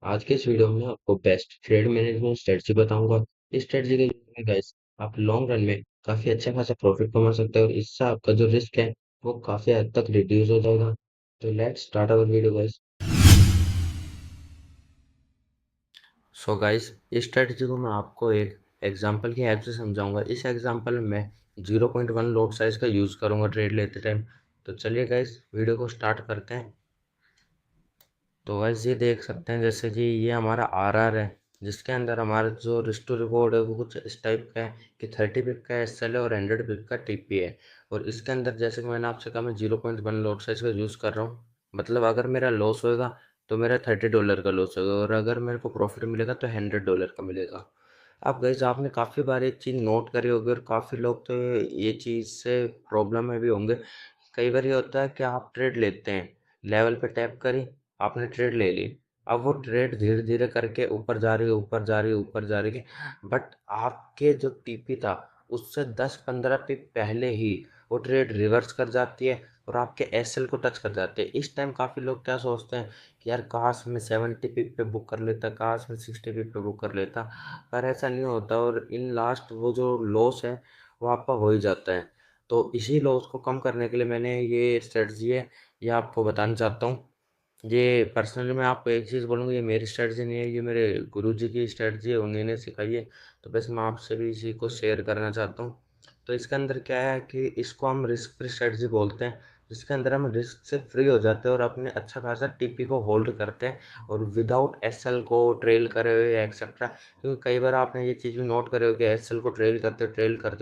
आज के इस वीडियो में आपको बेस्ट ट्रेड मैनेजमेंट स्ट्रेटजी बताऊंगा। इस स्ट्रेटजी के यूज में गाइस आप लॉन्ग रन में काफी अच्छा खासा प्रॉफिट कमा सकते हैं और इससे आपका जो रिस्क है वो काफी हद तक रिड्यूस हो जाएगा। तो let's start our video guys. So guys इस स्ट्रेटजी को मैं आपको एक एग्जांपल की हेल्प से समझाऊंगा। इस एग्जांपल में मैं 0.1 लॉट साइज का यूज करूंगा ट्रेड लेते टाइम। तो चलिए गाइस वीडियो को स्टार्ट करते हैं। तो वैसे ये देख सकते हैं जैसे कि ये हमारा आरआर है, जिसके अंदर हमारा जो रिस्क टू रिवॉर्ड है वो कुछ इस टाइप का है कि 30 पिप का एसएल है और 100 पिप का टीपी है। और इसके अंदर जैसे कि मैंने आपसे कहा मैं 0.1 लॉट साइज का यूज़ कर रहा हूँ। मतलब अगर मेरा लॉस होएगा तो मेरा $30 का लॉस होगा और अगर मेरे को प्रॉफिट मिलेगा तो $100 का मिलेगा। अब गाइस आपने काफ़ी बार एक चीज़ नोट करी होगी और काफ़ी लोग तो ये चीज़ से प्रॉब्लम में भी होंगे। कई बार ये होता है कि आप ट्रेड लेते हैं, लेवल पे टैप करी, आपने ट्रेड ले ली। अब वो ट्रेड धीरे धीरे करके ऊपर जा रही है, ऊपर जा रही है, ऊपर जा रही है, बट आपके जो टीपी था उससे 10-15 पिप पहले ही वो ट्रेड रिवर्स कर जाती है और आपके एसएल को टच कर जाते हैं। इस टाइम काफ़ी लोग क्या सोचते हैं कि यार काश मैं 70 पिप पे बुक कर लेता, काश मैं 60 पिप पे बुक कर लेता, पर ऐसा नहीं होता और इन लास्ट वो जो लॉस है वो आपका हो ही जाता है। तो इसी लॉस को कम करने के लिए मैंने ये स्ट्रेटजी है, ये आपको बताना चाहता हूँ। ये पर्सनली मैं आपको एक चीज़ बोलूँगा, ये मेरी स्ट्रेटजी नहीं है, ये मेरे गुरुजी की स्ट्रेटजी है, उन्हीं ने सिखाई है। तो बस मैं आपसे भी इसी को शेयर करना चाहता हूँ। तो इसके अंदर क्या है कि इसको हम रिस्क फ्री स्ट्रेटजी बोलते हैं, जिसके अंदर हम रिस्क से फ्री हो जाते हैं और अपने अच्छा खासा टीपी को होल्ड करते हैं और विदाउट एसएल को ट्रेल करे हुए एक्सेट्रा। क्योंकि कई बार आपने ये चीज़ भी नोट करे हो कि एसएल को ट्रेल करते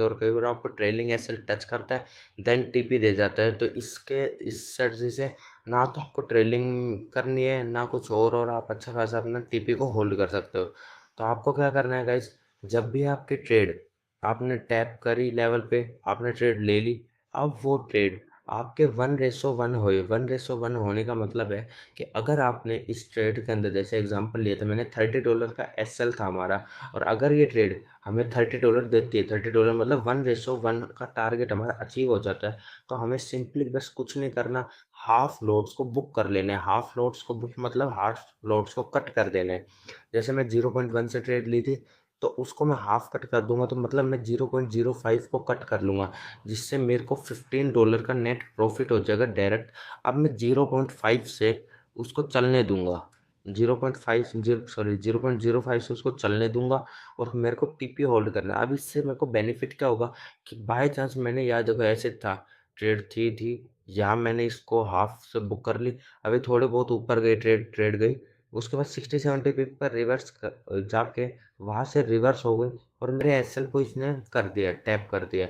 हो और कई बार आपको ट्रेलिंग एसएल टच करता है देन टीपी दे जाता है। तो इस स्ट्रेटजी से ना तो आपको ट्रेलिंग करनी है ना कुछ और आप अच्छा खासा अपना टीपी को होल्ड कर सकते हो। तो आपको क्या करना है गाइस, जब भी आपकी ट्रेड आपने टैप करी लेवल पे, आपने ट्रेड ले ली, अब वो ट्रेड आपके 1:1 होए। 1:1 होने का मतलब है कि अगर आपने इस ट्रेड के अंदर जैसे एग्जांपल लिया था मैंने, $30 का एसएल था हमारा, और अगर ये ट्रेड हमें $30 देती है, $30 मतलब 1:1 का टारगेट हमारा अचीव हो जाता है, तो हमें सिंपली बस कुछ नहीं करना, हाफ लोड्स को बुक कर लेने हैं। हाफ लोड्स को बुक मतलब हाफ लोड्स को कट कर देने हैं। जैसे मैं 0.1 से ट्रेड ली थी तो उसको मैं हाफ कट कर दूंगा, तो मतलब मैं 0.05 को कट कर लूंगा, जिससे मेरे को $15 का नेट प्रॉफिट हो जाएगा डायरेक्ट। अब मैं 0.5 से उसको चलने दूंगा, 0.5 से उसको चलने दूंगा और मेरे को टीपी होल्ड करना है। अब इससे मेरे को बेनिफिट क्या होगा कि बाय चांस मैंने यार देखो ऐसे था, ट्रेड थी यहाँ मैंने इसको हाफ से बुक कर ली, अभी थोड़े बहुत ऊपर गई, ट्रेड ट्रेड गई, उसके बाद 60-70 पिप पर रिवर्स जाके वहां से रिवर्स हो गई और मेरे एसएल को इसने कर दिया, टैप कर दिया।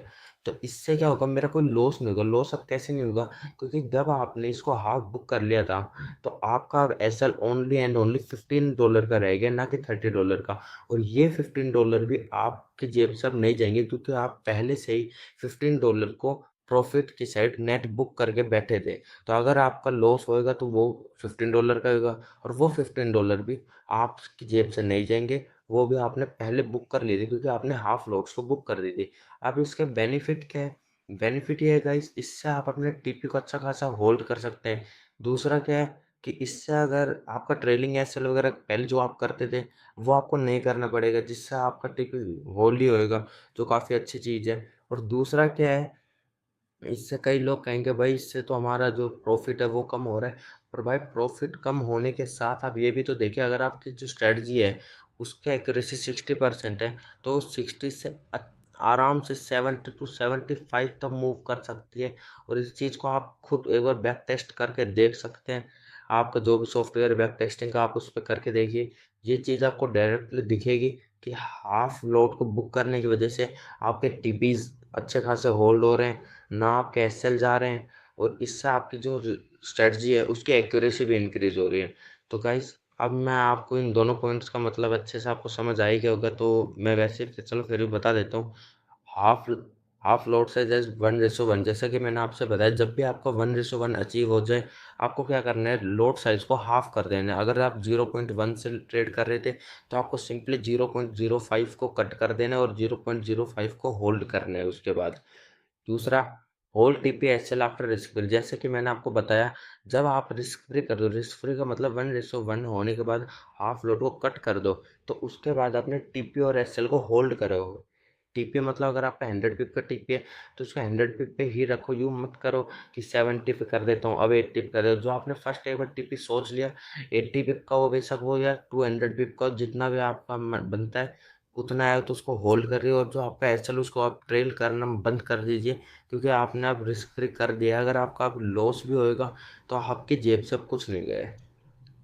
तो इससे क्या होगा, मेरा कोई लॉस नहीं होगा। लॉस अब कैसे नहीं होगा, क्योंकि जब आपने इसको हाफ बुक कर लिया था तो आपका एसएल ओनली एंड ओनली $15 का रह गया, ना कि $30 का। और ये $15 भी आपकी जेब से अब नहीं जाएंगे, क्योंकि आप पहले से ही $15 को प्रॉफिट की साइड नेट बुक करके बैठे थे। तो अगर आपका लॉस होएगा तो वो $15 का होगा और वो $15 भी आपकी जेब से नहीं जाएंगे, वो भी आपने पहले बुक कर ली थी, क्योंकि आपने हाफ लॉट्स को बुक कर दी थी। अब इसके बेनिफिट क्या है, बेनिफिट ये है गाइस, इससे आप अपने टीपी को अच्छा खासा होल्ड कर सकते हैं। दूसरा क्या है कि इससे अगर आपका ट्रेलिंग एसएल वगैरह पहले जो आप करते थे वो आपको नहीं करना पड़ेगा, जिससे आपका टीपी होल्ड ही होएगा, जो काफ़ी अच्छी चीज़ है। और दूसरा क्या है, इससे कई लोग कहेंगे भाई इससे तो हमारा जो प्रॉफिट है वो कम हो रहा है, पर भाई प्रॉफिट कम होने के साथ आप ये भी तो देखिए, अगर आपकी जो स्ट्रेटजी है उसकी एक्यूरेसी 60% है तो 60 से आराम से 70 to 75 तक मूव कर सकती है। और इस चीज़ को आप खुद एक बार बैक टेस्ट करके देख सकते हैं। आपका जो भी सॉफ्टवेयर बैक टेस्टिंग का आप उस पर करके देखिए, ये चीज़ आपको डायरेक्टली दिखेगी कि हाफ लोड को बुक करने की वजह से आपके टीपीज अच्छे खासे होल्ड हो रहे हैं, ना आप कैसल जा रहे हैं, और इससे आपकी जो स्ट्रेटजी है उसकी एक्यूरेसी भी इंक्रीज हो रही है। तो गाइस अब मैं आपको इन दोनों पॉइंट्स का मतलब अच्छे से आपको समझ आ ही गया होगा, तो मैं वैसे चलो फिर भी बता देता हूँ। हाफ हाफ लोड से जैसे 1:1, जैसा कि मैंने आपसे बताया, जब भी आपका 1:1 अचीव हो जाए आपको क्या करना है, लोड साइज को हाफ कर देना है। अगर आप 0.1 से ट्रेड कर रहे थे तो आपको सिंपली 0.05 को कट कर देना है और 0.05 को होल्ड करना है उसके बाद। दूसरा, hold TP SL after risk free. जैसे कि मैंने आपको बताया, जब आप रिस्क फ्री कर दो, रिस्क फ्री का मतलब 1:1 होने के बाद हाफ लोड को कट कर दो, तो उसके बाद आपने टीपी और एसएल को होल्ड करो। टीपी मतलब अगर आपका 100 पिप का टीपी है तो उसको 100 पिप पे ही रखो, यूँ मत करो कि 70 पे कर देता हूँ अब 80 पे कर देता हूँ। जो आपने फर्स्ट एक बार टीपी सोच लिया 80 पिप का, वो बेशक वो या 200 पिप का, जितना भी आपका बनता है उतना है तो उसको होल्ड करिए। और जो आपका एसएल उसको आप ट्रेल करना बंद कर दीजिए, क्योंकि आपने अब रिस्क फ्री कर दिया। अगर आपका अब लॉस भी होएगा तो आपकी जेब से अब कुछ नहीं गए।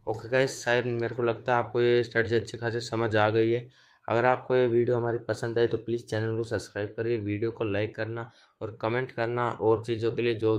ओके गाइस, शायद मेरे को लगता है आपको ये स्ट्रेटजी अच्छी खासी समझ आ गई है। अगर आपको ये वीडियो हमारी पसंद आई तो प्लीज़ चैनल को सब्सक्राइब करिए, वीडियो को लाइक करना और कमेंट करना और चीज़ों के लिए जो